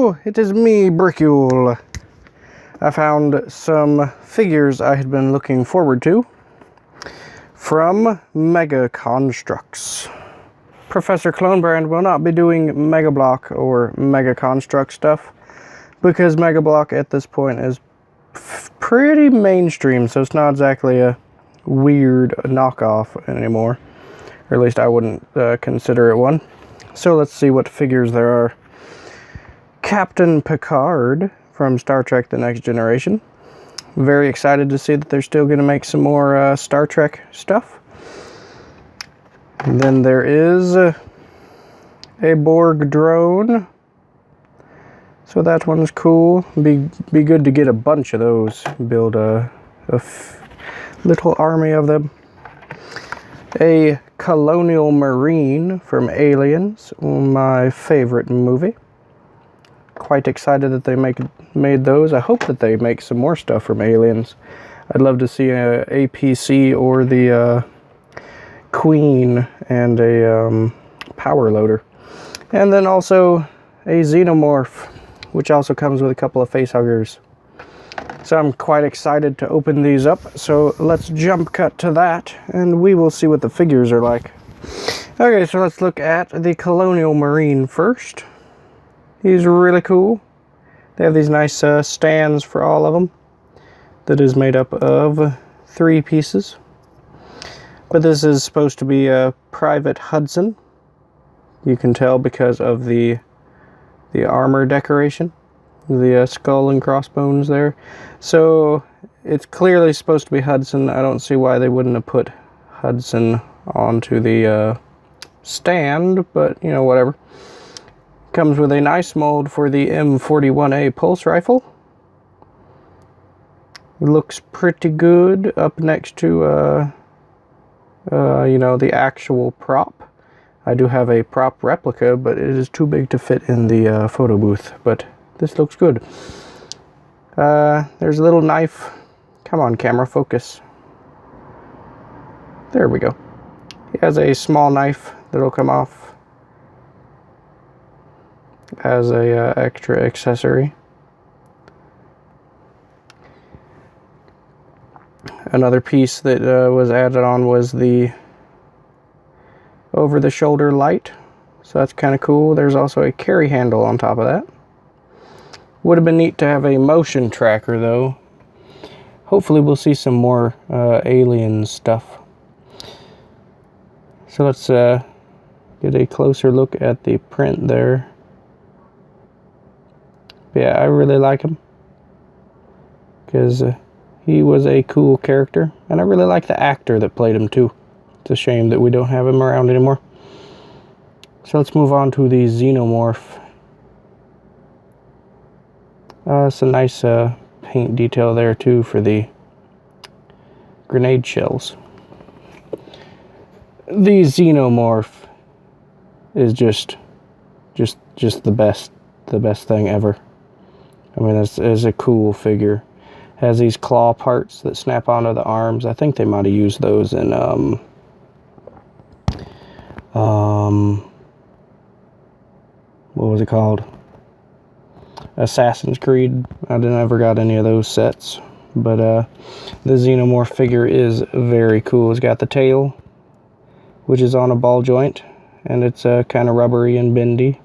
Hello, it is me, Bricule. I found some figures I had been looking forward to from Mega Construx. Professor Clonebrand will not be doing Mega Block or Mega Construx stuff because Mega Block at this point is pretty mainstream, so it's not exactly a weird knockoff anymore. Or at least I wouldn't consider it one. So let's see what figures there are. Captain Picard from Star Trek The Next Generation. Very excited to see that they're still going to make some more Star Trek stuff. And then there is a Borg drone. So that one's cool. Be good to get a bunch of those. Build a little army of them. A Colonial Marine from Aliens, my favorite movie. Quite excited that they made those. I hope that they make some more stuff from Aliens. I'd love to see a APC or the Queen and a power loader. And then also a Xenomorph, which also comes with a couple of facehuggers. So I'm quite excited to open these up. So let's jump cut to that and we will see what the figures are like. Okay, so let's look at the Colonial Marine first. He's really cool. They have these nice stands for all of them. That is made up of 3 pieces. But this is supposed to be a Private Hudson. You can tell because of the armor decoration. The skull and crossbones there. So it's clearly supposed to be Hudson. I don't see why they wouldn't have put Hudson onto the stand, but you know, whatever. Comes with a nice mold for the M41A pulse rifle. Looks pretty good up next to you know, the actual prop. I do have a prop replica, but it is too big to fit in the photo booth. But this looks good. There's a little knife. Come on, camera, focus. There we go. He has a small knife that'll come off as a extra accessory. Another piece that was added on was the over-the-shoulder light. So that's kind of cool. There's also a carry handle on top of that. Would have been neat to have a motion tracker though. Hopefully we'll see some more alien stuff. So let's get a closer look at the print there. Yeah, I really like him. Because he was a cool character. And I really like the actor that played him too. It's a shame that we don't have him around anymore. So let's move on to the Xenomorph. It's a nice paint detail there too for the grenade shells. The Xenomorph is just the best thing ever. I mean, it's a cool figure. Has these claw parts that snap onto the arms. I think they might have used those in what was it called? Assassin's Creed. I never got any of those sets, but the Xenomorph figure is very cool. It's got the tail, which is on a ball joint, and it's kind of rubbery and bendy,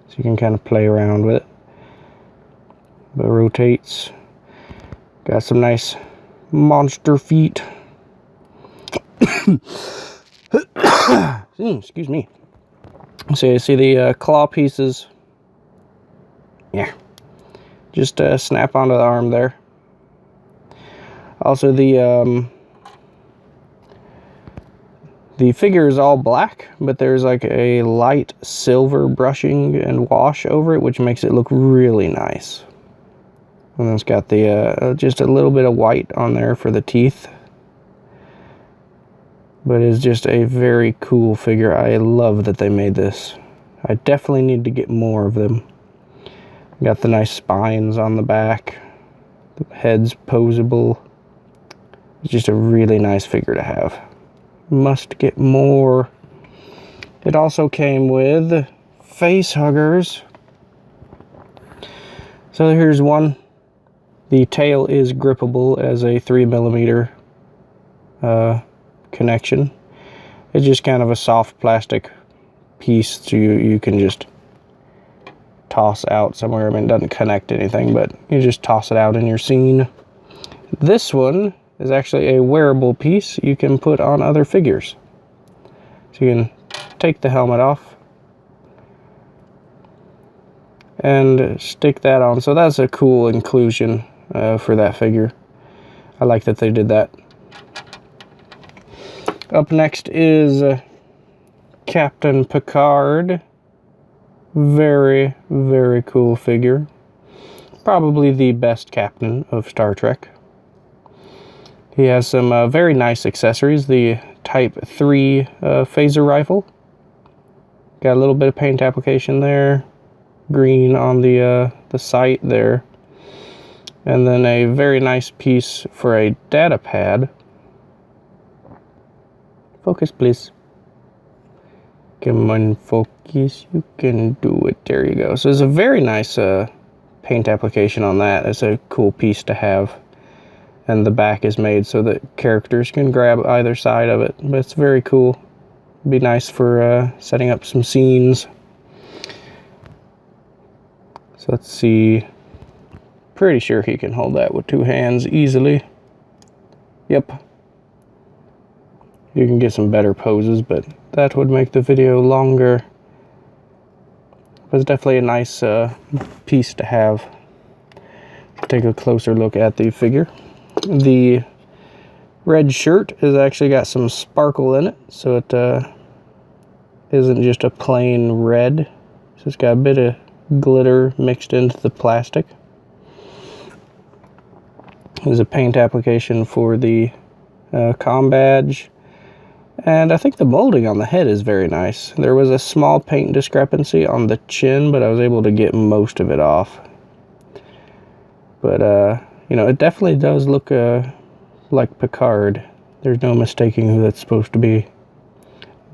so you can kind of play around with it. But it rotates. Got some nice monster feet. Excuse me. So you see the claw pieces. Yeah, just snap onto the arm there. Also, the figure is all black, but there's like a light silver brushing and wash over it, which makes it look really nice. And it's got the just a little bit of white on there for the teeth. But it's just a very cool figure. I love that they made this. I definitely need to get more of them. Got the nice spines on the back. The head's posable. It's just a really nice figure to have. Must get more. It also came with facehuggers. So here's one. The tail is grippable as a 3mm connection. It's just kind of a soft plastic piece so you can just toss out somewhere. I mean, it doesn't connect anything, but you just toss it out in your scene. This one is actually a wearable piece you can put on other figures. So you can take the helmet off and stick that on. So that's a cool inclusion for that figure. I like that they did that. Up next is Captain Picard. Very, very cool figure. Probably the best captain of Star Trek. He has some very nice accessories. The Type 3 phaser rifle. Got a little bit of paint application there. Green on the sight there. And then a very nice piece for a data pad. Focus, please. Come on, focus. You can do it. There you go. So there's a very nice paint application on that. It's a cool piece to have. And the back is made so that characters can grab either side of it. But it's very cool. Be nice for setting up some scenes. So let's see. Pretty sure he can hold that with 2 hands easily. Yep. You can get some better poses, but that would make the video longer. But it's definitely a nice piece to have. Take a closer look at the figure. The red shirt has actually got some sparkle in it, so it isn't just a plain red. So it's got a bit of glitter mixed into the plastic. There's a paint application for the comm badge. And I think the molding on the head is very nice. There was a small paint discrepancy on the chin, but I was able to get most of it off. But, you know, it definitely does look like Picard. There's no mistaking who that's supposed to be.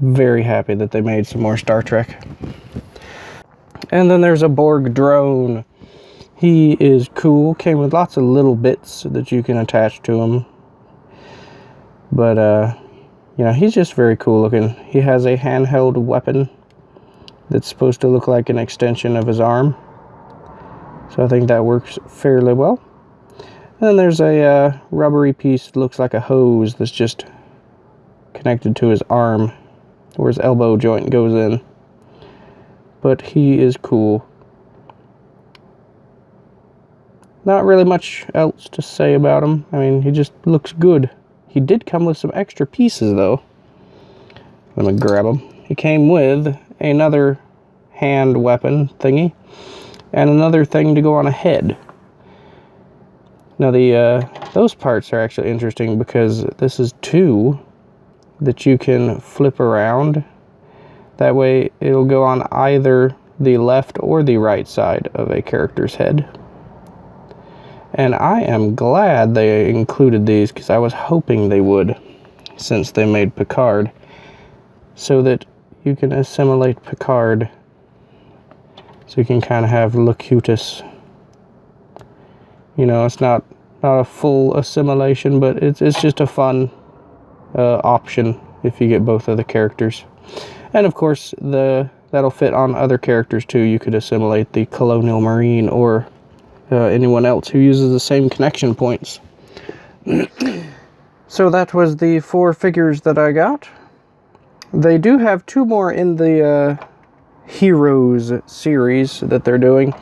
Very happy that they made some more Star Trek. And then there's a Borg drone. He is cool. Came with lots of little bits that you can attach to him. But, you know, he's just very cool looking. He has a handheld weapon that's supposed to look like an extension of his arm. So I think that works fairly well. And then there's a rubbery piece that looks like a hose that's just connected to his arm, where his elbow joint goes in. But he is cool. Not really much else to say about him. I mean, he just looks good. He did come with some extra pieces, though. Let me grab them. He came with another hand weapon thingy and another thing to go on a head. Now, those parts are actually interesting because this is 2 that you can flip around. That way, it'll go on either the left or the right side of a character's head. And I am glad they included these because I was hoping they would, since they made Picard, so that you can assimilate Picard. So you can kind of have Locutus. You know, it's not a full assimilation, but it's just a fun option if you get both of the characters. And of course, that'll fit on other characters too. You could assimilate the Colonial Marine or anyone else who uses the same connection points. So that was the 4 figures that I got. They do have 2 more in the Heroes series that they're doing,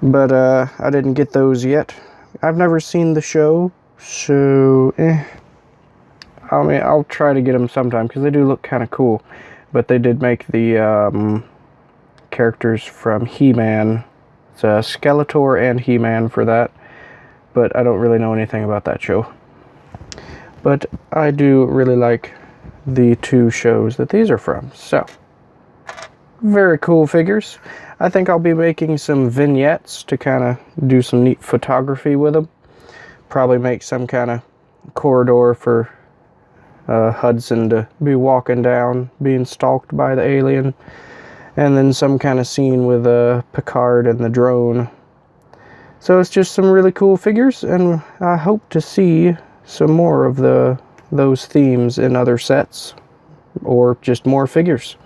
but I didn't get those yet. I've never seen the show, so I mean, I'll try to get them sometime because they do look kind of cool. But they did make the characters from He-Man. It's Skeletor and He-Man for that, but I don't really know anything about that show. But I do really like the 2 shows that these are from, so very cool figures. I think I'll be making some vignettes to kind of do some neat photography with them. Probably make some kind of corridor for Hudson to be walking down, being stalked by the alien. And then some kind of scene with Picard and the drone So it's just some really cool figures, and I hope to see some more of those themes in other sets, or just more figures.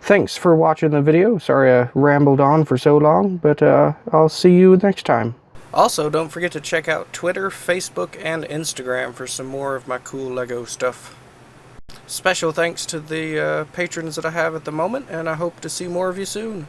Thanks for watching the video. Sorry I rambled on for so long, but I'll see you next time. Also, don't forget to check out Twitter, Facebook, and Instagram for some more of my cool LEGO stuff. Special thanks to the patrons that I have at the moment, and I hope to see more of you soon.